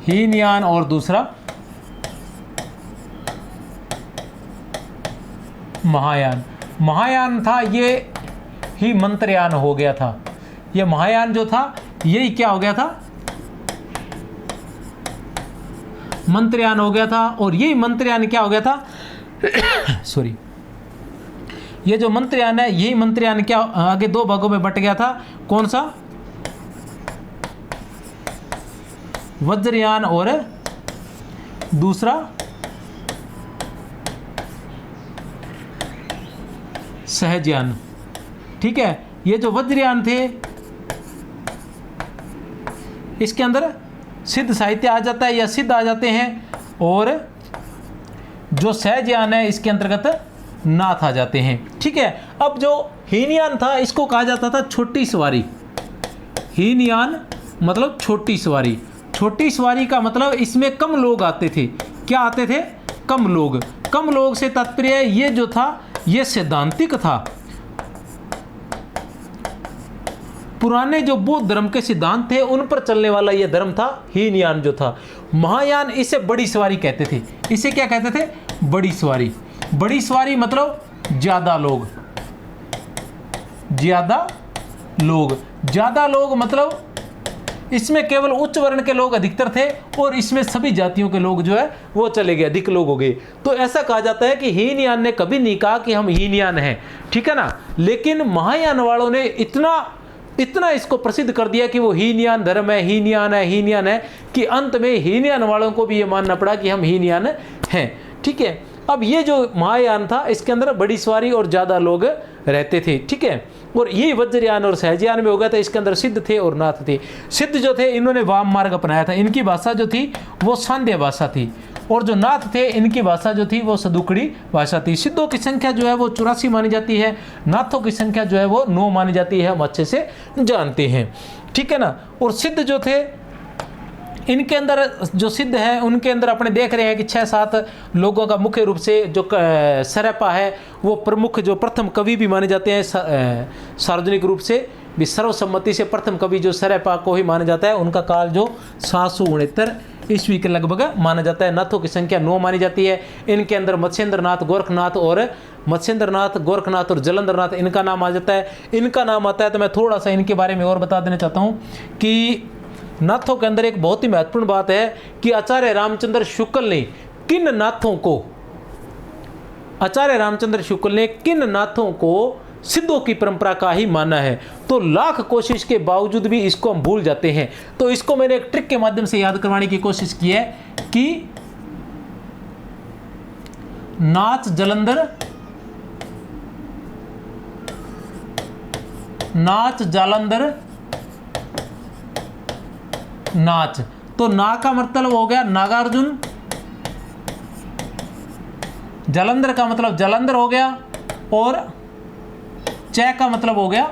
हीनयान और दूसरा महायान। महायान था ये ही मंत्रयान हो गया था। ये महायान जो था यही क्या हो गया था, मंत्रयान हो गया था। और यही मंत्रयान क्या हो गया था सॉरी, ये जो मंत्रयान है यही मंत्रयान क्या आगे दो भागों में बट गया था। कौन सा, वज्रयान और दूसरा सहजयान। ठीक है, ये जो वज्रयान थे इसके अंदर सिद्ध साहित्य आ जाता है या सिद्ध आ जाते हैं, और जो सहजयान है इसके अंतर्गत नाथ आ जाते हैं। ठीक है, अब जो हीनयान था इसको कहा जाता था छोटी सवारी। हीनयान मतलब छोटी सवारी। छोटी सवारी का मतलब इसमें कम लोग आते थे। क्या आते थे, कम लोग। कम लोग से तात्पर्य ये जो था ये सैद्धांतिक था। पुराने जो बौद्ध धर्म के सिद्धांत थे उन पर चलने वाला यह धर्म था हीनयान जो था। महायान इसे बड़ी सवारी कहते थे। इसे क्या कहते थे, बड़ी सवारी। बड़ी सवारी मतलब ज्यादा लोग। ज्यादा लोग, ज्यादा लोग मतलब इसमें केवल उच्च वर्ण के लोग अधिकतर थे और इसमें सभी जातियों के लोग जो है वो चले गए, अधिक लोग हो गए। तो ऐसा कहा जाता है कि हीनयान ने कभी नहीं कहा कि हम हीनयान हैं, ठीक है ना। लेकिन महायान वालों ने इतना इसको प्रसिद्ध कर दिया कि वो हीनयान धर्म है, हीनयान है, हीनयान है, कि अंत में हीनयान वालों को भी ये मानना पड़ा कि हम हीनयान हैं। ठीक है, अब ये जो महायान था इसके अंदर बड़ी सवारी और ज़्यादा लोग रहते थे। ठीक है, और यही वज्रयान और सहजयान में हो गया था। इसके अंदर सिद्ध थे और नाथ थे। सिद्ध जो थे इन्होंने वाम मार्ग अपनाया था। इनकी भाषा जो थी वो सांध्य भाषा थी, और जो नाथ थे इनकी भाषा जो थी वो सदुकड़ी भाषा थी। सिद्धों की संख्या जो है वो 84 मानी जाती है, नाथों की संख्या जो है वो 9 मानी जाती है। हम अच्छे से जानते हैं, ठीक है ना। और सिद्ध जो थे इनके अंदर जो सिद्ध है उनके अंदर अपने देख रहे हैं कि 6-7 लोगों का मुख्य रूप से जो सरैपा है वो प्रमुख जो प्रथम कवि भी माने जाते हैं। सार्वजनिक रूप से भी सर्वसम्मति से प्रथम कवि जो सरैपा को ही माना जाता है। उनका काल जो 769 ईस्वी के लगभग माना जाता है। नाथों की संख्या 9 मानी जाती है। इनके अंदर मत्स्येंद्रनाथ, गोरखनाथ और जलंधरनाथ इनका नाम आ जाता है। इनका नाम आता है तो मैं थोड़ा सा इनके बारे में और बता देना चाहता हूँ कि नाथों के अंदर एक बहुत ही महत्वपूर्ण बात है कि आचार्य रामचंद्र शुक्ल ने किन नाथों को सिद्धों की परंपरा का ही माना है। तो लाख कोशिश के बावजूद भी इसको हम भूल जाते हैं। तो इसको मैंने एक ट्रिक के माध्यम से याद करवाने की कोशिश की है कि नाथ जालंधर, नाच। तो ना का मतलब हो गया नागार्जुन, जालंधर का मतलब जालंधर हो गया, और चै का मतलब हो गया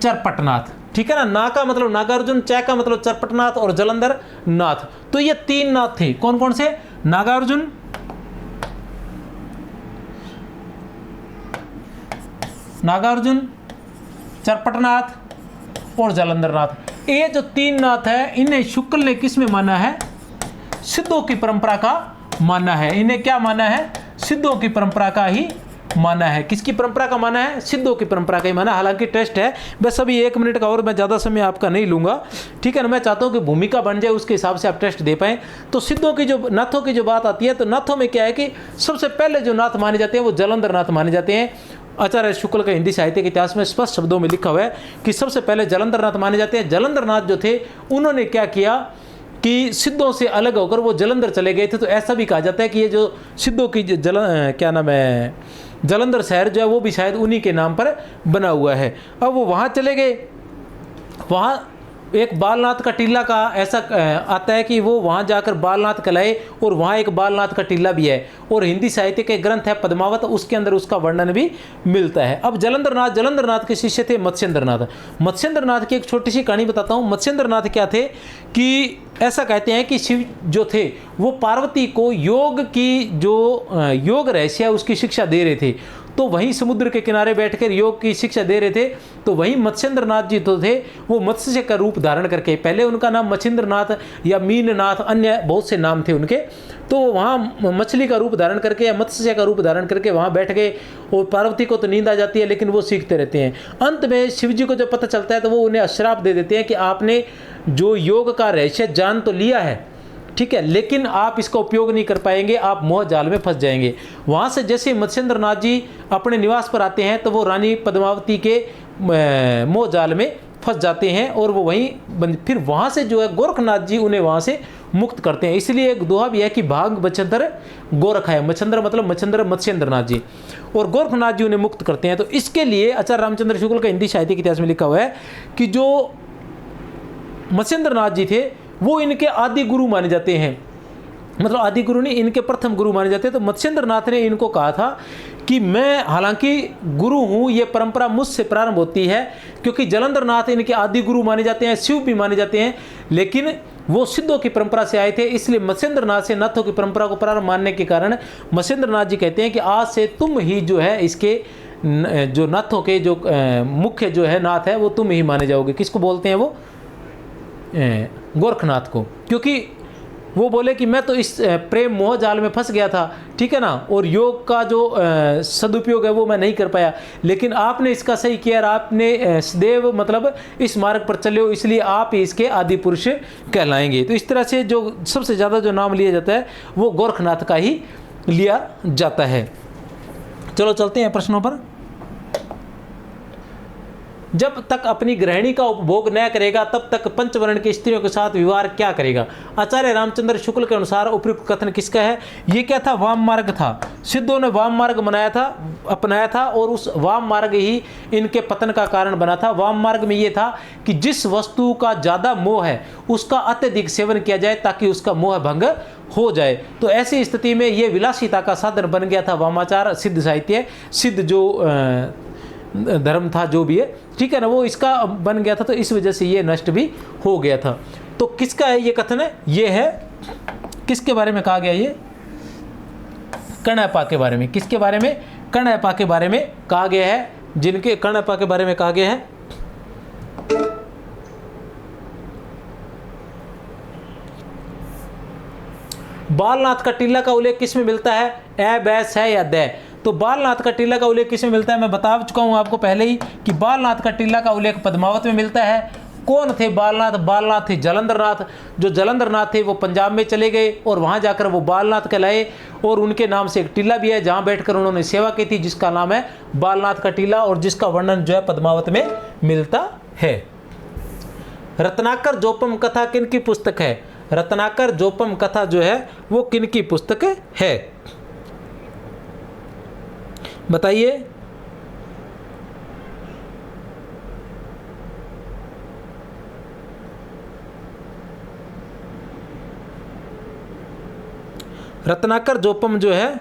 चरपटनाथ। ठीक है ना का मतलब नागार्जुन, चै का मतलब चरपटनाथ और जालंधर नाथ। तो ये 3 नाथ थे। कौन कौन से, नागार्जुन, चरपटनाथ और जालंधरनाथ। ये जो 3 नाथ है इन्हें शुक्ल ने किस में माना है, सिद्धों की परंपरा का माना है। इन्हें क्या माना है, सिद्धों की परंपरा का ही माना है। किसकी परंपरा का माना है, सिद्धों की परंपरा का ही माना। हालांकि टेस्ट है, बस अभी 1 मिनट का, और मैं ज़्यादा समय आपका नहीं लूंगा, ठीक है ना। मैं चाहता हूँ कि भूमिका बन जाए, उसके हिसाब से आप टेस्ट दे पाएँ। तो सिद्धों की जो नाथों की जो बात आती है, तो नाथों में क्या है कि सबसे पहले जो नाथ माने जाते हैं वो जालंधरनाथ माने जाते हैं। आचार्य शुक्ल का हिंदी साहित्य के इतिहास में स्पष्ट शब्दों में लिखा हुआ है कि सबसे पहले जालंधरनाथ माने जाते हैं। जालंधरनाथ जो थे उन्होंने क्या किया कि सिद्धों से अलग होकर वो जालंधर चले गए थे। तो ऐसा भी कहा जाता है कि ये जो सिद्धों की जालंधर शहर जो है वो भी शायद उन्हीं के नाम पर बना हुआ है। अब वो वहाँ चले गए, वहाँ एक बालनाथ का टीला का ऐसा आता है कि वो वहाँ जाकर बालनाथ कहलाए, और वहाँ एक बालनाथ का टीला भी है। और हिंदी साहित्य के ग्रंथ है पद्मावत, उसके अंदर उसका वर्णन भी मिलता है। अब जालंधरनाथ के शिष्य थे मत्स्येंद्रनाथ की एक छोटी सी कहानी बताता हूँ। मत्स्येंद्रनाथ क्या थे कि ऐसा कहते हैं कि शिव जो थे वो पार्वती को योग की जो योग रहस्य है उसकी शिक्षा दे रहे थे। तो वहीं समुद्र के किनारे बैठकर योग की शिक्षा दे रहे थे। तो वहीं मत्स्येंद्र नाथ जी तो थे, वो मत्स्य का रूप धारण करके, पहले उनका नाम मच्छिंद्र नाथ या मीननाथ, अन्य बहुत से नाम थे उनके, तो वहाँ मछली का रूप धारण करके या मत्स्य का रूप धारण करके वहाँ बैठ गए। और पार्वती को तो नींद आ जाती है, लेकिन वो सीखते रहते हैं। अंत में शिव जी को जब पता चलता है तो वो उन्हें श्राप दे देते हैं कि आपने जो योग का रहस्य जान तो लिया है, ठीक है, लेकिन आप इसका उपयोग नहीं कर पाएंगे, आप मोह जाल में फंस जाएंगे। वहाँ से जैसे मत्स्येंद्र नाथ जी अपने निवास पर आते हैं तो वो रानी पद्मावती के मोह जाल में फंस जाते हैं और वो वहीं फिर वहाँ से जो है गोरखनाथ जी उन्हें वहाँ से मुक्त करते हैं। इसलिए एक दोहा भी है कि भाग मच्छंद्र गोरख है, मच्छंद्र मतलब मच्छंद्र मत्स्येंद्र नाथ जी, और गोरखनाथ जी उन्हें मुक्त करते हैं। तो इसके लिए आचार्य रामचंद्र शुक्ल का हिंदी साहित्य के इतिहास में लिखा हुआ है कि जो मत्स्येंद्र नाथ जी थे वो इनके आदि गुरु माने जाते हैं, मतलब आदि गुरु नहीं, इनके प्रथम गुरु माने जाते हैं। तो मत्स्येंद्र नाथ ने इनको कहा था कि मैं हालांकि गुरु हूँ, ये परंपरा मुझसे प्रारंभ होती है, क्योंकि जलंधर नाथ इनके आदि गुरु माने जाते हैं, शिव भी माने जाते हैं, लेकिन वो सिद्धों की परंपरा से आए थे। इसलिए मत्स्येंद्र नाथ से नाथों की परंपरा को प्रारंभ मानने के कारण मत्स्येंद्र नाथ जी कहते हैं कि आज से तुम ही जो है इसके जो नाथों के जो मुख्य जो है नाथ है वो तुम ही माने जाओगे। किसको बोलते हैं वो? गोरखनाथ को, क्योंकि वो बोले कि मैं तो इस प्रेम मोह जाल में फंस गया था, ठीक है ना, और योग का जो सदुपयोग है वो मैं नहीं कर पाया, लेकिन आपने इसका सही किया और आपने सदैव मतलब इस मार्ग पर चले हो, इसलिए आप ही इसके आदि पुरुष कहलाएंगे। तो इस तरह से जो सबसे ज़्यादा जो नाम लिया जाता है वो गोरखनाथ का ही लिया जाता है। चलो चलते हैं प्रश्नों पर। जब तक अपनी गृहिणी का उपभोग न करेगा तब तक पंचवर्ण की स्त्रियों के साथ विवाह क्या करेगा? आचार्य रामचंद्र शुक्ल के अनुसार उपयुक्त कथन किसका है? ये क्या था? वाम मार्ग था। सिद्धों ने वाम मार्ग अपनाया था और उस वाम मार्ग ही इनके पतन का कारण बना था। वाम मार्ग में ये था कि जिस वस्तु का ज़्यादा मोह है उसका अत्यधिक सेवन किया जाए ताकि उसका मोह भंग हो जाए। तो ऐसी स्थिति में ये विलासिता का साधन बन गया था वामाचार, सिद्ध साहित्य, सिद्ध जो धर्म था जो भी है, ठीक है ना, वो इसका बन गया था। तो इस वजह से ये नष्ट भी हो गया था। तो किसका है ये कथन? है ये है किसके बारे में कहा गया? ये कर्णप्पा के बारे में। किसके बारे में? कर्णप्पा के बारे में कहा गया है, जिनके कर्णप्पा के बारे में कहा गया है। बालनाथ का टीला का उल्लेख किस में मिलता है? ए, बैस है या दे? तो बालनाथ का टीला का उल्लेख किस में मिलता है? मैं बता चुका हूं आपको पहले ही कि बालनाथ का टीला का उल्लेख पद्मावत में मिलता है। कौन थे बालनाथ? बालनाथ थे जलंधर नाथ। जो जलंधर नाथ थे वो पंजाब में चले गए और वहां जाकर वो बालनाथ कहलाए, और उनके नाम से एक टीला भी है जहां बैठकर उन्होंने सेवा की थी, जिसका नाम है बालनाथ का टीला, और जिसका वर्णन जो है पद्मावत में मिलता है। रत्नाकर जोपम कथा किन की पुस्तक है? रत्नाकर जोपम कथा जो है वो किन की पुस्तक है? बताइए। रत्नाकर जोपम जो है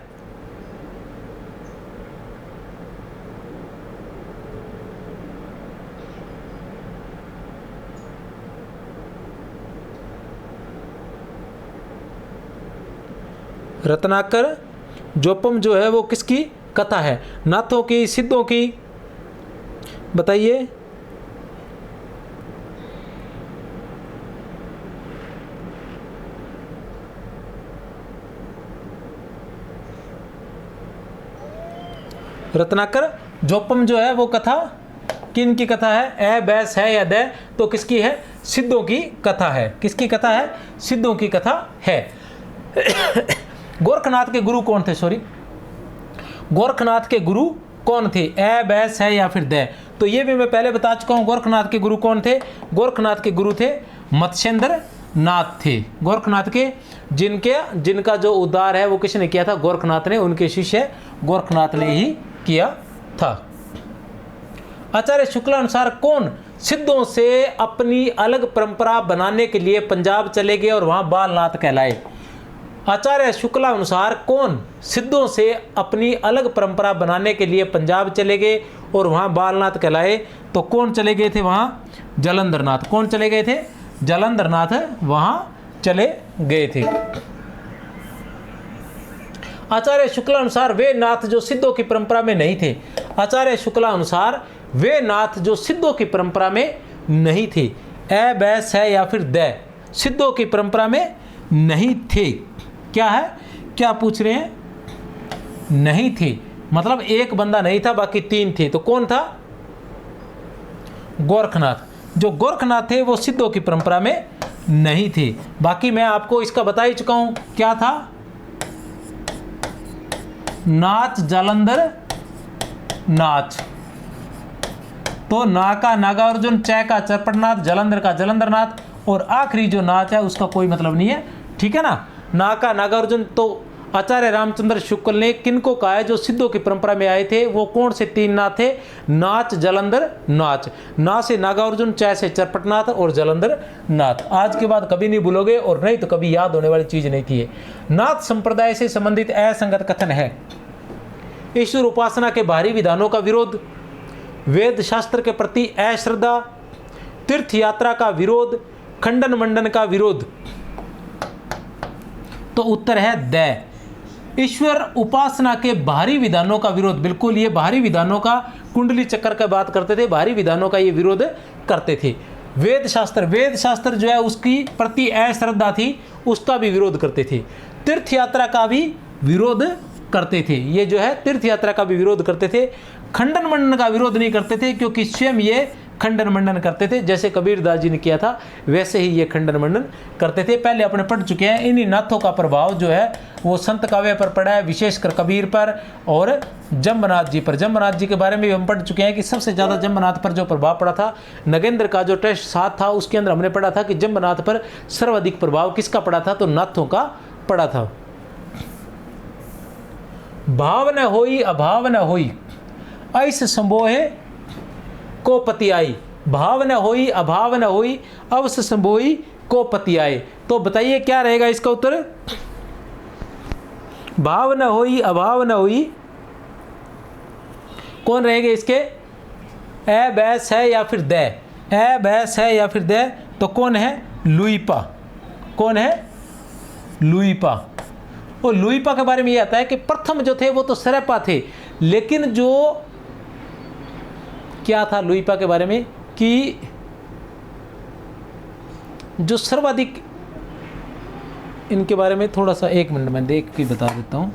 रत्नाकर जोपम जो है वो किसकी कथा है? नाथों की, सिद्धों की? बताइए। रत्नाकर जोपम जो है वो कथा किन की कथा है? ए, बैस है या दे? तो किसकी है? सिद्धों की कथा है। किसकी कथा है? सिद्धों की कथा है। गोरखनाथ के गुरु कौन थे? सॉरी, गोरखनाथ के गुरु कौन थे? ए, बैस है या फिर दे? तो ये भी मैं पहले बता चुका हूँ। गोरखनाथ के गुरु कौन थे? गोरखनाथ के गुरु थे मत्स्येंद्र नाथ थे। गोरखनाथ के जिनका जो उद्धार है वो किसने किया था? गोरखनाथ ने, उनके शिष्य गोरखनाथ ने ही किया था। आचार्य शुक्ला अनुसार कौन सिद्धों से अपनी अलग परंपरा बनाने के लिए पंजाब चले गए और वहां बालनाथ कहलाए? आचार्य शुक्ला अनुसार कौन सिद्धों से अपनी अलग परंपरा बनाने के लिए पंजाब चले गए और वहाँ बालनाथ कहलाए? तो कौन चले गए थे वहाँ? जलंधर नाथ। कौन चले गए थे? जलंधर नाथ वहाँ चले गए थे। आचार्य शुक्ला अनुसार वे नाथ जो सिद्धों की परंपरा में नहीं थे। आचार्य शुक्ला अनुसार वे नाथ जो सिद्धों की परंपरा में नहीं थे। ए बैस है या फिर द, सिद्धों की परंपरा में नहीं थे। क्या है, क्या पूछ रहे हैं? नहीं थे मतलब एक बंदा नहीं था, बाकी तीन थे। तो कौन था? गोरखनाथ। जो गोरखनाथ थे वो सिद्धों की परंपरा में नहीं थे। बाकी मैं आपको इसका बता ही चुका हूं, क्या था? नाच जालंधर नाच। तो ना का नागार्जुन, च का चरपटनाथ, जालंधर का जालंधरनाथ और आखिरी जो नाच है उसका कोई मतलब नहीं है, ठीक है ना। ना का नागार्जुन तो आचार्य रामचंद्र शुक्ल ने किनको कहा है जो सिद्धों की परंपरा में आए थे? वो कौन से तीन नाथ थे? नाच, जालंधर, नाच। ना से नागार्जुन, च से चरपटनाथ और जालंधर नाथ। आज के बाद कभी नहीं भूलोगे और नहीं तो कभी याद होने वाली चीज नहीं थी ये। नाथ संप्रदाय से संबंधित असंगत कथन है। ईश्वर उपासना के बाहरी विधानों का विरोध, वेद शास्त्र के प्रति अश्रद्धा, तीर्थ यात्रा का विरोध, खंडन मंडन का विरोध। तो उत्तर है द। ईश्वर उपासना के बाहरी विधानों का विरोध, बिल्कुल ये बाहरी विधानों का, कुंडली चक्कर का बात करते थे, बाहरी विधानों का ये विरोध करते थे। वेद शास्त्र जो है उसकी प्रति अश्रद्धा थी, उसका भी विरोध करते थे। तीर्थ यात्रा का भी विरोध करते थे, ये जो है तीर्थ यात्रा का भी विरोध करते थे। खंडन मंडन का विरोध नहीं करते थे क्योंकि स्वयं ये खंडन मंडन करते थे, जैसे कबीरदास जी ने किया था वैसे ही ये खंडन मंडन करते थे। पहले अपने पढ़ चुके हैं। इन्हीं नाथों का प्रभाव जो है वो संत काव्य पर पड़ा है, विशेषकर कबीर पर और जम्बनाथ जी पर। जम्बनाथ जी के बारे में भी हम पढ़ चुके हैं कि सबसे ज़्यादा जम्बनाथ पर जो प्रभाव पड़ा था, नगेंद्र का जो टेस्ट 7 था उसके अंदर हमने पढ़ा था कि जम्बनाथ पर सर्वाधिक प्रभाव किसका पड़ा था? तो नाथों का पड़ा था। भाव न होई अभाव न होई, ऐस संबोहे को पति आई। भाव न होई अभाव न होई, अवस संबोई को पति आए। तो बताइए क्या रहेगा इसका उत्तर? भाव न होई अभाव न होई, कौन रहेंगे इसके? ए बैस है या फिर द? ए बैस है या फिर द? तो कौन है? लुईपा। कौन है? लुईपा। और लुईपा के बारे में ये आता है कि प्रथम जो थे वो तो सरपा थे, लेकिन जो क्या था लुईपा के बारे में कि जो सर्वाधिक, इनके बारे में थोड़ा सा 1 मिनट में देख के बता देता हूं।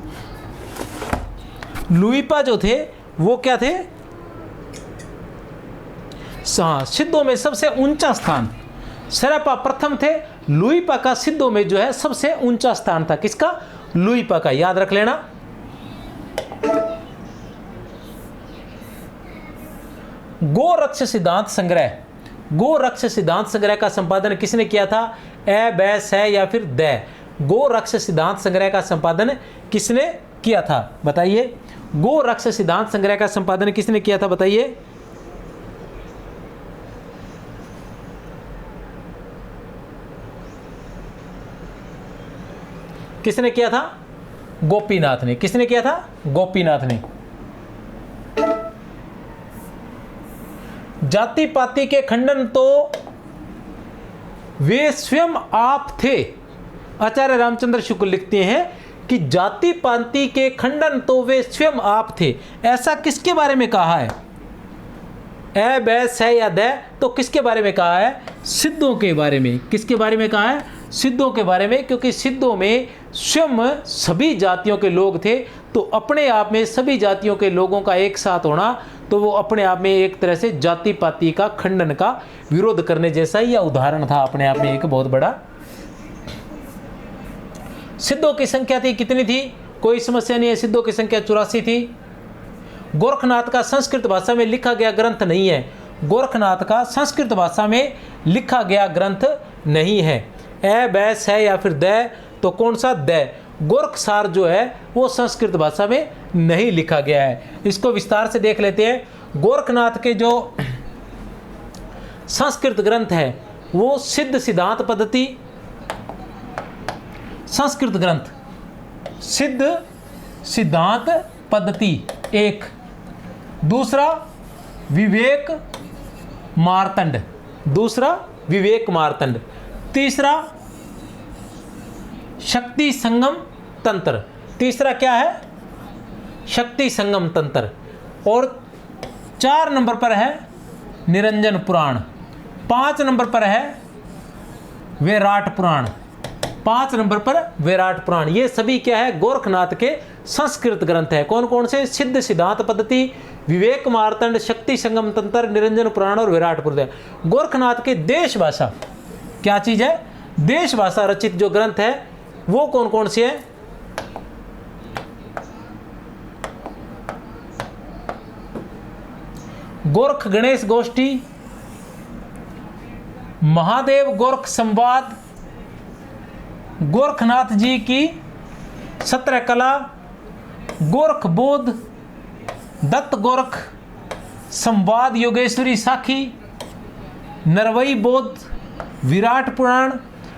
लुईपा जो थे वो क्या थे? सिद्धों में सबसे ऊंचा स्थान। सरपा प्रथम थे, लुईपा का सिद्धों में जो है सबसे ऊंचा स्थान था। किसका? लुईपा का, याद रख लेना। गोरक्ष सिद्धांत संग्रह, गोरक्ष सिद्धांत संग्रह का संपादन किसने किया था? ए बैस है या फिर द? गोरक्ष सिद्धांत संग्रह का संपादन किसने किया था? बताइए। गोरक्ष सिद्धांत संग्रह का संपादन किसने किया था? बताइए। किसने किया था? गोपीनाथ ने। किसने किया था? गोपीनाथ ने। जाति पाति के खंडन तो वे स्वयं आप थे। आचार्य रामचंद्र शुक्ल लिखते हैं कि जाति पाति के खंडन तो वे स्वयं आप थे। ऐसा किसके बारे में कहा है? ए बैस है या द? तो किसके बारे में कहा है? सिद्धों के बारे में। किसके बारे में कहा है? सिद्धों के बारे में, क्योंकि सिद्धों में स्वयं सभी जातियों के लोग थे। तो अपने आप में सभी जातियों के लोगों का एक साथ होना, तो वो अपने आप में एक तरह से जाति पाति का खंडन का विरोध करने जैसा ही यह उदाहरण था अपने आप में एक बहुत बड़ा। सिद्धों की संख्या थी कितनी थी? कोई समस्या नहीं है, सिद्धों की संख्या 84 थी। गोरखनाथ का संस्कृत भाषा में लिखा गया ग्रंथ नहीं है। गोरखनाथ का संस्कृत भाषा में लिखा गया ग्रंथ नहीं है। ए बैस है या फिर द? तो कौन सा? द। गोरखसार जो है वो संस्कृत भाषा में नहीं लिखा गया है। इसको विस्तार से देख लेते हैं। गोरखनाथ के जो संस्कृत ग्रंथ है वो सिद्ध सिद्धांत पद्धति संस्कृत ग्रंथ, सिद्ध सिद्धांत पद्धति एक, दूसरा विवेक मार्तंड, दूसरा विवेक मार्तंड, तीसरा शक्ति संगम तंत्र, तीसरा क्या है, शक्ति संगम तंत्र, और 4 नंबर पर है निरंजन पुराण, 5 नंबर पर है विराट पुराण, 5 नंबर पर विराट पुराण। ये सभी क्या है, गोरखनाथ के संस्कृत ग्रंथ है। कौन कौन से, सिद्ध सिद्धांत पद्धति, विवेक मार्तंड, शक्ति संगम तंत्र, निरंजन पुराण और विराट पुराण। गोरखनाथ के देश भाषा, क्या चीज है, देश भाषा रचित जो ग्रंथ है वो कौन कौन से है, गोरख गणेश गोष्ठी, महादेव गोरख संवाद, गोरखनाथ जी की 17 कला, गोरख बोध, दत्त गोरख संवाद, योगेश्वरी साखी, नरवई बोध, विराट पुराण।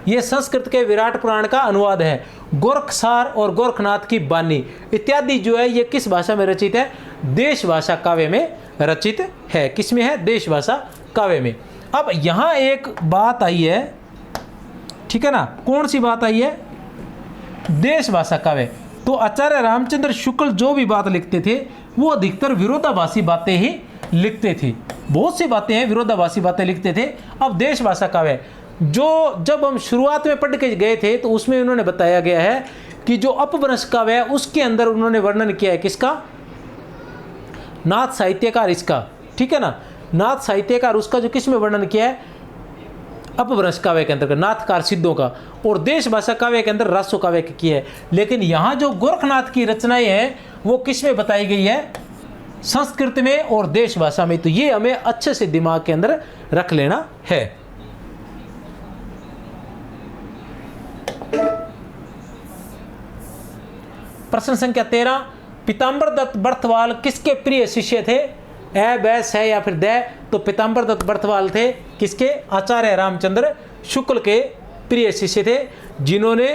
ये संस्कृत के विराट पुराण का अनुवाद है। गोरखसार और गोरखनाथ की बानी इत्यादि जो है ये किस भाषा में रचित है, देश भाषा काव्य में रचित है। किस में है, देश भाषा काव्य में। अब यहाँ एक बात आई है, ठीक है ना, कौन सी बात आई है, देश भाषा काव्य। तो आचार्य रामचंद्र शुक्ल जो भी बात लिखते थे वो अधिकतर विरोधाभासी बातें ही लिखते थे। बहुत सी बातें हैं विरोधाभासी बातें लिखते थे। अब देश भाषा काव्य जो जब हम शुरुआत में पढ़ के गए थे तो उसमें उन्होंने बताया गया है कि जो अपभ्रंश काव्य है उसके अंदर उन्होंने वर्णन किया है किसका, नाथ साहित्यकार इसका, ठीक है ना, नाथ साहित्यकार उसका जो किस में वर्णन किया है, अपभ्रंश काव्य के अंदर नाथकार सिद्धों का, और देश भाषा काव्य के अंदर रासो काव्य की है। लेकिन यहाँ जो गोरखनाथ की रचनाएं हैं वो किस में बताई गई है, संस्कृत में और देश भाषा में। तो ये हमें अच्छे से दिमाग के अंदर रख लेना है। प्रश्न संख्या 13, पीताम्बर दत्त बर्थवाल किसके प्रिय शिष्य थे, ए बैस है या फिर दे। तो पीताम्बर दत्त बर्थवाल थे किसके, आचार्य रामचंद्र शुक्ल के प्रिय शिष्य थे, जिन्होंने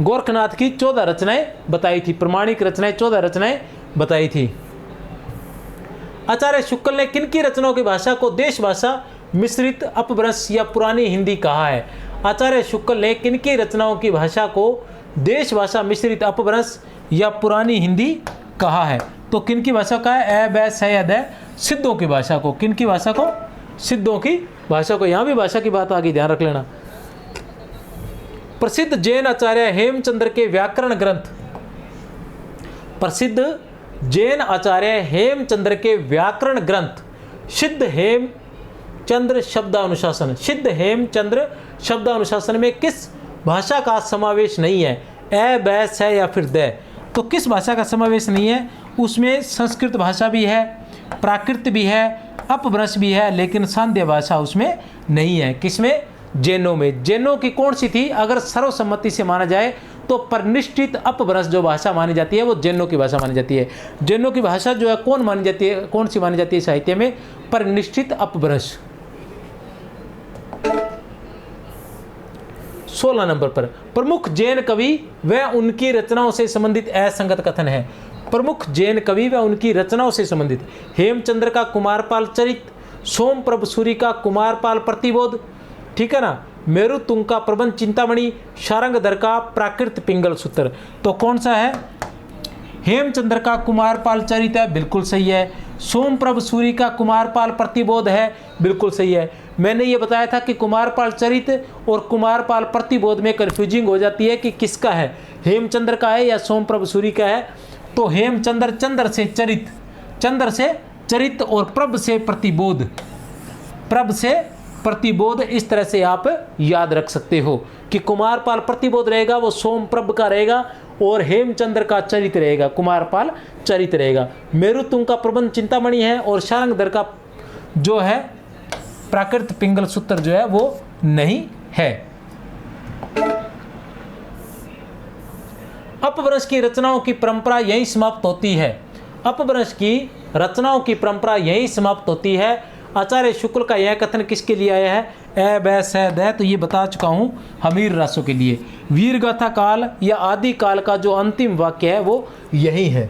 गोरखनाथ की 14 रचनाएं बताई थी, प्रमाणिक रचनाएं 14 रचनाएं बताई थी। आचार्य शुक्ल ने किन की रचनाओं की भाषा को देश भाषा मिश्रित अपभ्रंश या पुरानी हिंदी कहा है। आचार्य शुक्ल ने किन की रचनाओं की भाषा को देश भाषा मिश्रित अपभ्रंश या पुरानी हिंदी कहा है। तो किन की भाषा का है, ए बैस है या दे, सिद्धों की भाषा को। किन की भाषा को, सिद्धों की भाषा को। यहाँ भी भाषा की बात आगे ध्यान रख लेना। प्रसिद्ध जैन आचार्य हेमचंद्र के व्याकरण ग्रंथ, प्रसिद्ध जैन आचार्य हेमचंद्र के व्याकरण ग्रंथ सिद्ध हेमचंद्र शब्दानुशासन, सिद्ध हेमचंद्र शब्दानुशासन में किस भाषा का समावेश नहीं है, ए बैस है या फिर दे। तो किस भाषा का समावेश नहीं है, उसमें संस्कृत भाषा भी है, प्राकृत भी है, अपभ्रंश भी है, लेकिन सांध्य भाषा उसमें नहीं है। किसमें, जैनों में। जैनों की कौन सी थी, अगर सर्वसम्मति से माना जाए तो परिनिष्ठित अपभ्रंश जो भाषा मानी जाती है वो जैनों की भाषा मानी जाती है। जैनों की भाषा जो है कौन मानी जाती है, कौन सी मानी जाती है साहित्य में, परिनिष्ठित अपभ्रंश। 16 नंबर पर प्रमुख जैन कवि व उनकी रचनाओं से संबंधित असंगत कथन है। प्रमुख जैन कवि व उनकी रचनाओं से संबंधित, हेमचंद्र का कुमारपाल चरित, सोम प्रभ सूरी का कुमारपाल प्रतिबोध, ठीक है ना, मेरु तुंग का प्रबंध चिंतामणि, शारंगधर का प्राकृत पिंगल सूत्र। तो कौन सा है, हेमचंद्र का कुमारपाल चरित है, बिल्कुल सही है। सोम प्रभ सूरी का कुमारपाल प्रतिबोध है, बिल्कुल सही है। मैंने ये बताया था कि कुमारपाल चरित और कुमारपाल प्रतिबोध में कन्फ्यूजिंग हो जाती है कि किसका है, हेमचंद्र का है या सोम प्रभ सूरी का है। तो हेमचंद्र चंद्र से चरित, चंद्र से चरित और प्रभ से प्रतिबोध, प्रभ से प्रतिबोध। इस तरह से आप याद रख सकते हो कि कुमारपाल प्रतिबोध रहेगा वो सोम प्रभ का रहेगा और हेमचंद्र का चरित रहेगा, कुमारपाल चरित रहेगा। मेरु तुंग का प्रबंध चिंतामणि है और शारंगधर का जो है प्राकृत पिंगल सूत्र जो है वो नहीं है। अपभ्रंश की रचनाओं की परंपरा यहीं समाप्त होती है। अपभ्रंश की रचनाओं की परंपरा यहीं समाप्त होती है। आचार्य शुक्ल का यह कथन किसके लिए आया है, ए बैस है दे, तो ये बता चुका हूं हमीर रासों के लिए। वीरगाथा काल या आदि काल का जो अंतिम वाक्य है वो यही है।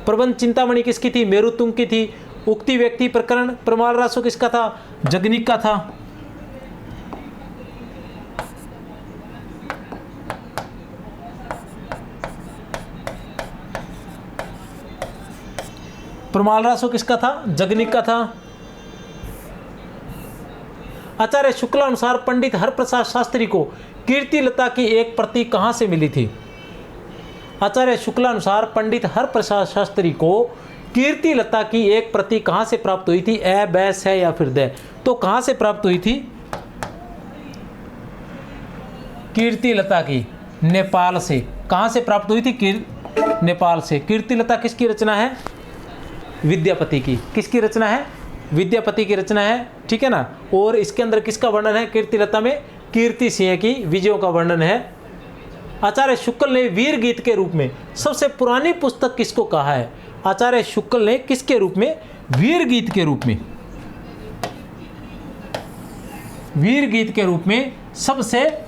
प्रबंध चिंतामणि किसकी थी, मेरुतुंग की थी, उक्ति व्यक्ति प्रकरण प्रमाण रासो किसका था? जगनिक का था। प्रमाण रासो किसका था? जगनिक का था। आचार्य शुक्लानुसार पंडित हरप्रसाद शास्त्री को कीर्ति लता की एक प्रति कहां से मिली थी? आचार्य शुक्लानुसार पंडित हरप्रसाद शास्त्री को कीर्ति लता की एक प्रति कहां से प्राप्त हुई थी? ए, बै, से या फिर दे? तो कहां से प्राप्त हुई थी कीर्ति लता की? नेपाल से। कहां से प्राप्त हुई थी? नेपाल से। कीर्ति लता किसकी रचना है? विद्यापति की। किसकी रचना है? विद्यापति की रचना है, ठीक है ना। और इसके अंदर किसका वर्णन है? कीर्ति लता में कीर्ति सिंह की विजयों का वर्णन है। आचार्य शुक्ल ने वीर गीत के रूप में सबसे पुरानी पुस्तक किसको कहा है? आचार्य शुक्ल ने किसके रूप में? वीर गीत के रूप में। वीर गीत के रूप में सबसे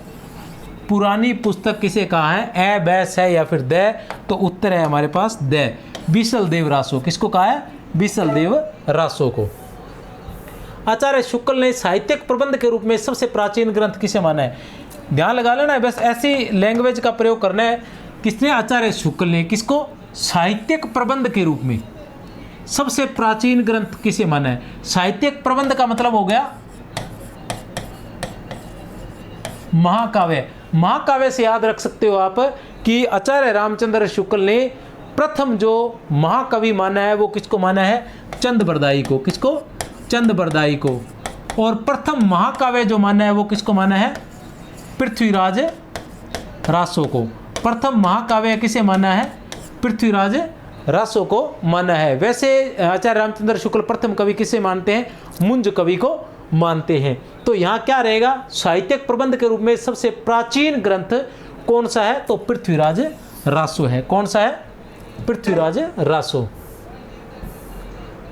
पुरानी पुस्तक किसे कहा है? ए, बै, से या फिर दे? तो उत्तर है हमारे पास दे। बीसलदेव रासो। किसको कहा है? बीसलदेव रासो को। आचार्य शुक्ल ने साहित्यिक प्रबंध के रूप में सबसे प्राचीन ग्रंथ किसे माना है? ध्यान लगा लेना है, बस ऐसी लैंग्वेज का प्रयोग करना है। किसने? आचार्य शुक्ल ने। किसको? साहित्यिक प्रबंध के रूप में सबसे प्राचीन ग्रंथ किसे माना है? साहित्यिक प्रबंध का मतलब हो गया महाकाव्य। महाकाव्य से याद रख सकते हो आप कि आचार्य रामचंद्र शुक्ल ने प्रथम जो महाकवि माना है वो किसको माना है? चंद-बरदाई को। किसको? चंद-बरदाई को। और प्रथम महाकाव्य जो माना है वो किसको माना है? पृथ्वीराज रासो को। प्रथम महाकाव्य किसे माना है? पृथ्वीराज रासो को माना है। वैसे आचार्य रामचंद्र शुक्ल प्रथम कवि किसे मानते हैं? मुंज कवि को मानते हैं। तो यहाँ क्या रहेगा? साहित्यिक प्रबंध के रूप में सबसे प्राचीन ग्रंथ कौन सा है? तो पृथ्वीराज रासो है। कौन सा है? पृथ्वीराज रासो।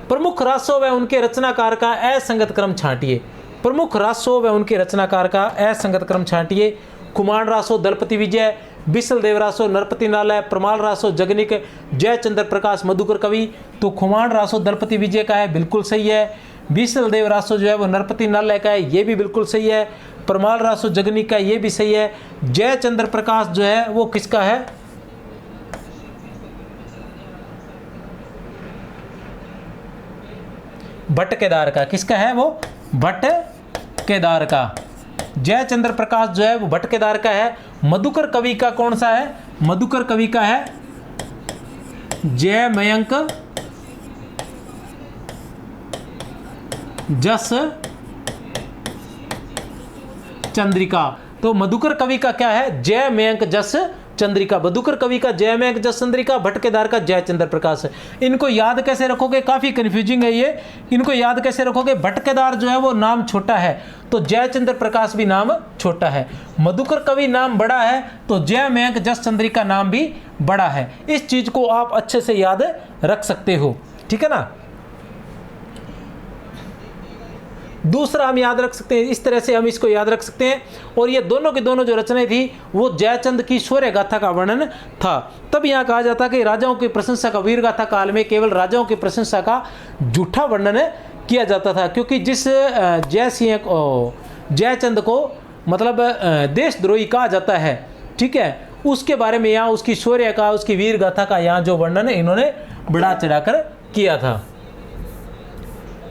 प्रमुख रासो व उनके रचनाकार का असंगत क्रम छांटिए। प्रमुख रासो व उनके रचनाकार का असंगत क्रम छांटिए। कुमार रासो दलपति विजय, बिसलदेव रासो नरपति नालय, प्रमाल रासो जगनिक, जयचंद्र प्रकाश मधुकर कवि। तो कुमार रासो दलपति विजय का है, बिल्कुल सही है। बिसलदेव रासो जो है वो नरपति नालय का है, ये भी बिल्कुल सही है। प्रमाल रासो जगनिक का, ये भी सही है। जयचंद्र प्रकाश जो है वो किसका है? भट्ट केदार का। किसका है वो? भट्ट केदार का। जयचंद्र प्रकाश जो है वो भट्ट केदार का है। मधुकर कवि का कौन सा है? मधुकर कवि का है जय मयंक जस चंद्रिका। तो मधुकर कवि का क्या है? जय मयंक जस चंद्रिका। मधुकर कवि का जय मयंक जस चंद्रिका, भट्ट केदार का जयचंद्र प्रकाश है। इनको याद कैसे रखोगे? काफी कंफ्यूजिंग है ये। इनको याद कैसे रखोगे? भट्ट केदार जो है वो नाम छोटा है तो जयचंद्र प्रकाश भी नाम छोटा है। मधुकर कवि नाम बड़ा है तो जय मयंक जस चंद्रिका नाम भी बड़ा है। इस चीज को आप अच्छे से याद रख सकते हो, ठीक है ना। दूसरा हम याद रख सकते हैं, इस तरह से हम इसको याद रख सकते हैं। और ये दोनों की दोनों जो रचनाएं थी वो जयचंद की शौर्य गाथा का वर्णन था। तब यहाँ कहा जाता कि राजाओं की प्रशंसा का, वीर गाथा काल में केवल राजाओं की प्रशंसा का झूठा वर्णन किया जाता था, क्योंकि जिस जयचंद को मतलब देशद्रोही कहा जाता है, ठीक है, उसके बारे में यहाँ उसकी शौर्य का, उसकी वीर गाथा का यहाँ जो वर्णन इन्होंने बढ़ा चढ़ाकर किया था।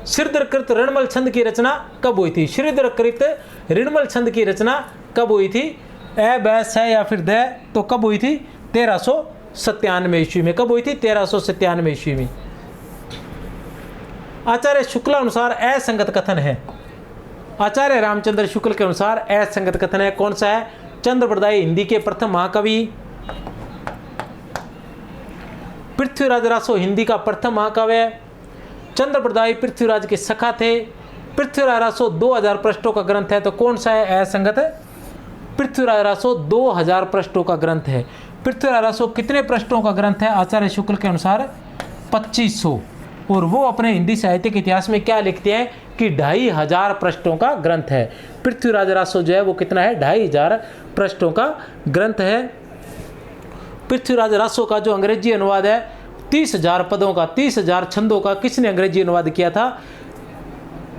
श्रीधरकृत ऋणमल छंद की रचना कब हुई थी? श्रीधरकृत ऋणमल छंद की रचना कब हुई थी? ए, बै, से या फिर दे? तो कब हुई थी? 1397 ईस्वी में। कब हुई थी? 1397 ईस्वी में। आचार्य शुक्लानुसार असंगत कथन है। आचार्य रामचंद्र शुक्ल के अनुसार असंगत कथन है। कौन सा है? चंद-बरदाई हिंदी के प्रथम महाकवि, पृथ्वीराज रासो हिंदी का प्रथम महाकाव्य, चंद-बरदाई पृथ्वीराज के सखा थे, पृथ्वीराज रासो 2000 पृष्ठों का ग्रंथ है। तो कौन सा है? असंगत है। पृथ्वीराज रासो 2000 पृष्ठों का ग्रंथ है। पृथ्वीराज रासो कितने पृष्ठों का ग्रंथ है? आचार्य शुक्ल के अनुसार 2500। और वो अपने हिंदी साहित्य के इतिहास में क्या लिखते हैं कि 2500 पृष्ठों का ग्रंथ है। पृथ्वीराज रासो जो है वो कितना है? 2500 पृष्ठों का ग्रंथ है। पृथ्वीराज रासो का जो अंग्रेजी अनुवाद है 30,000 पदों का, 30,000 छंदों का किसने अंग्रेजी अनुवाद किया था?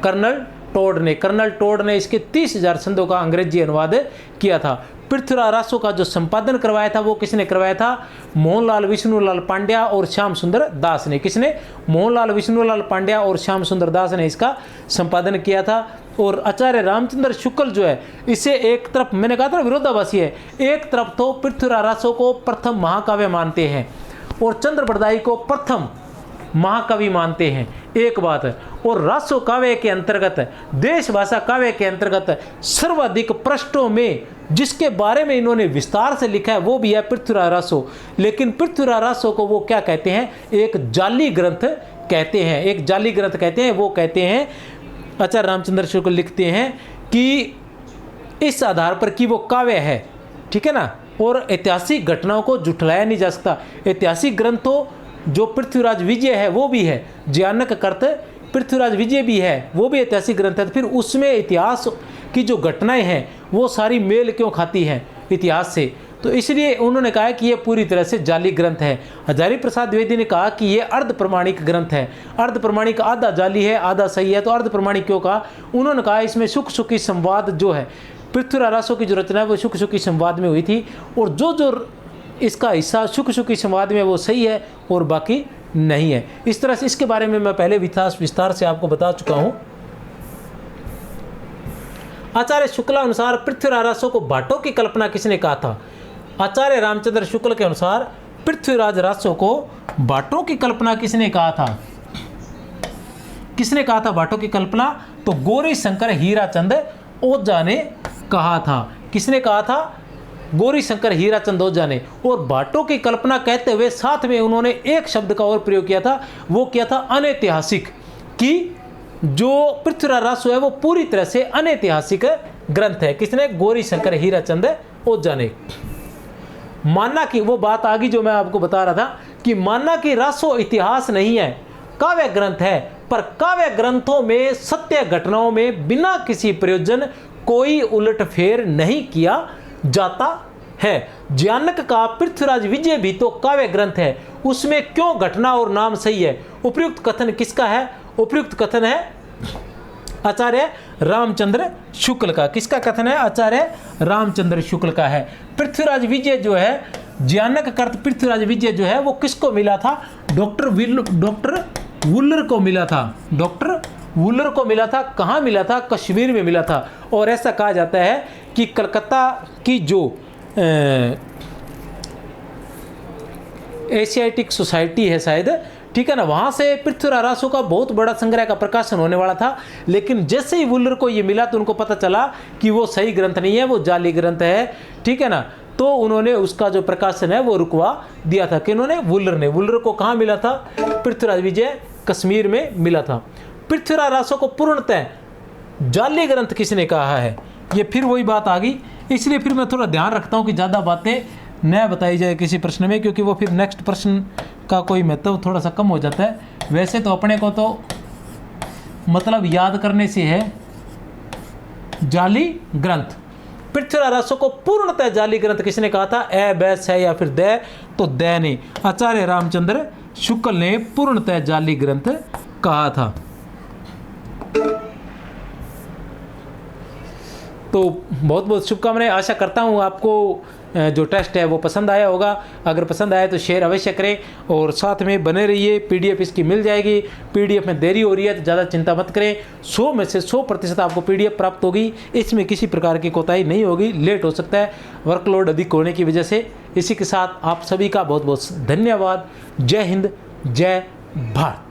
कर्नल टोड ने। कर्नल टोड ने इसके 30,000 छंदों का अंग्रेजी अनुवाद किया था। पृथ्वीराज रासो का जो संपादन करवाया था वो किसने करवाया था? मोहनलाल विष्णुलाल पांड्या और श्याम सुंदर दास ने। किसने? मोहनलाल विष्णुलाल पांड्या और श्याम सुंदर दास ने इसका संपादन किया था। और आचार्य रामचंद्र शुक्ल जो है, इसे एक तरफ मैंने कहा था विरोधाभासी है, एक तरफ तो पृथ्वीराज रासो को प्रथम महाकाव्य मानते हैं और चंद्र बरदाई को प्रथम महाकवि मानते हैं, एक बात है। और रासो काव्य के अंतर्गत, देश भाषा काव्य के अंतर्गत सर्वाधिक पृष्ठों में जिसके बारे में इन्होंने विस्तार से लिखा है वो भी है पृथ्वीराज रासो। लेकिन पृथ्वीराज रासो को वो क्या कहते हैं? एक जाली ग्रंथ कहते हैं, एक जाली ग्रंथ कहते हैं। वो कहते हैं, आचार्य रामचंद्र शुक्ल लिखते हैं कि इस आधार पर कि वो काव्य है, ठीक है ना, और ऐतिहासिक घटनाओं को झुठलाया नहीं जा सकता। ऐतिहासिक ग्रंथ तो जो पृथ्वीराज विजय है वो भी है, ज्ञानक कर्त पृथ्वीराज विजय भी है, वो भी ऐतिहासिक ग्रंथ है। फिर उसमें इतिहास की जो घटनाएं हैं वो सारी मेल क्यों खाती हैं इतिहास से? तो इसलिए उन्होंने कहा कि ये पूरी तरह से जाली ग्रंथ है। हजारी प्रसाद द्विवेदी ने कहा कि ये अर्ध प्रमाणिक ग्रंथ है। अर्ध प्रमाणिक आधा जाली है आधा सही है। तो अर्ध प्रमाणिक क्यों कहा? उन्होंने कहा इसमें सुख सुखी संवाद जो है, पृथ्वीराज रासो की जो रचना है वो सुख सुखी संवाद में हुई थी, और जो इसका हिस्सा सुख सुखी संवाद में वो सही है और बाकी नहीं है। इस तरह से इसके बारे में मैं पहले विस्तार से आपको बता चुका हूं। आचार्य शुक्ला अनुसार पृथ्वीराज रासो को भाटों की कल्पना किसने कहा था? आचार्य रामचंद्र शुक्ल के अनुसार पृथ्वीराज रासो को भाटों की कल्पना किसने कहा था? किसने कहा था भाटों की कल्पना? तो गौरी शंकर हीराचंद ओझा ने कहा था। किसने कहा था? गौरी शंकर हीराचंद ओझा ने। और भाटों की कल्पना कहते हुए साथ में उन्होंने एक शब्द का और प्रयोग किया था, वो किया था अनैतिहासिक, कि जो पृथ्वीराज रासो है वो पूरी तरह से अनैतिहासिक ग्रंथ है। किसने? गौरी शंकर हीराचंद ओझा ने। मानना कि वो बात आ गई जो मैं आपको बता रहा था कि मानना कि रासो इतिहास नहीं है, काव्य ग्रंथ है, पर काव्य ग्रंथों में सत्य घटनाओं में बिना किसी प्रयोजन कोई उलटफेर नहीं किया जाता है। ज्ञानक का पृथ्वीराज विजय भी तो काव्य ग्रंथ है, उसमें क्यों घटना और नाम सही है? उपयुक्त कथन किसका है? उपयुक्त कथन है आचार्य रामचंद्र शुक्ल का। किसका कथन है? आचार्य रामचंद्र शुक्ल का है। पृथ्वीराज विजय जो है, ज्ञानक कर्त पृथ्वीराज विजय जो है वो किसको मिला था? डॉक्टर वुलर को मिला था। डॉक्टर वुलर को मिला था। कहाँ मिला था? कश्मीर में मिला था। और ऐसा कहा जाता है कि कलकत्ता की जो एशियाटिक सोसाइटी है शायद, ठीक है ना, वहाँ से पृथ्वीराज रासो का बहुत बड़ा संग्रह का प्रकाशन होने वाला था। लेकिन जैसे ही वुलर को ये मिला तो उनको पता चला कि वो सही ग्रंथ नहीं है, वो जाली ग्रंथ है, ठीक है ना। तो उन्होंने उसका जो प्रकाशन है वो रुकवा दिया था। कि उन्होंने वुलर ने। वुलर को कहाँ मिला था? पृथ्वीराज विजय कश्मीर में मिला था। पृथ्वीराज रासो को पूर्णतः जाली ग्रंथ किसने कहा है? ये फिर वही बात आ गई। इसलिए फिर मैं थोड़ा ध्यान रखता हूँ कि ज़्यादा बातें न बताई जाए किसी प्रश्न में, क्योंकि वो फिर नेक्स्ट प्रश्न का कोई महत्व थोड़ा सा कम हो जाता है। वैसे तो अपने को तो मतलब याद करने से है जाली ग्रंथ। पृथ्वीराज रासो को पूर्णतः जाली ग्रंथ किसने कहा था? ए बैस है या फिर द? तो द ने। आचार्य रामचंद्र शुक्ल ने पूर्णतः जाली ग्रंथ कहा था। तो बहुत बहुत शुभकामनाएं। आशा करता हूँ आपको जो टेस्ट है वो पसंद आया होगा। अगर पसंद आया तो शेयर अवश्य करें और साथ में बने रहिए। पीडीएफ इसकी मिल जाएगी। पीडीएफ में देरी हो रही है तो ज़्यादा चिंता मत करें। 100 में से 100% आपको पीडीएफ प्राप्त होगी। इसमें किसी प्रकार की कोताही नहीं होगी। लेट हो सकता है वर्कलोड अधिक होने की वजह से। इसी के साथ आप सभी का बहुत बहुत धन्यवाद। जय हिंद, जय भारत।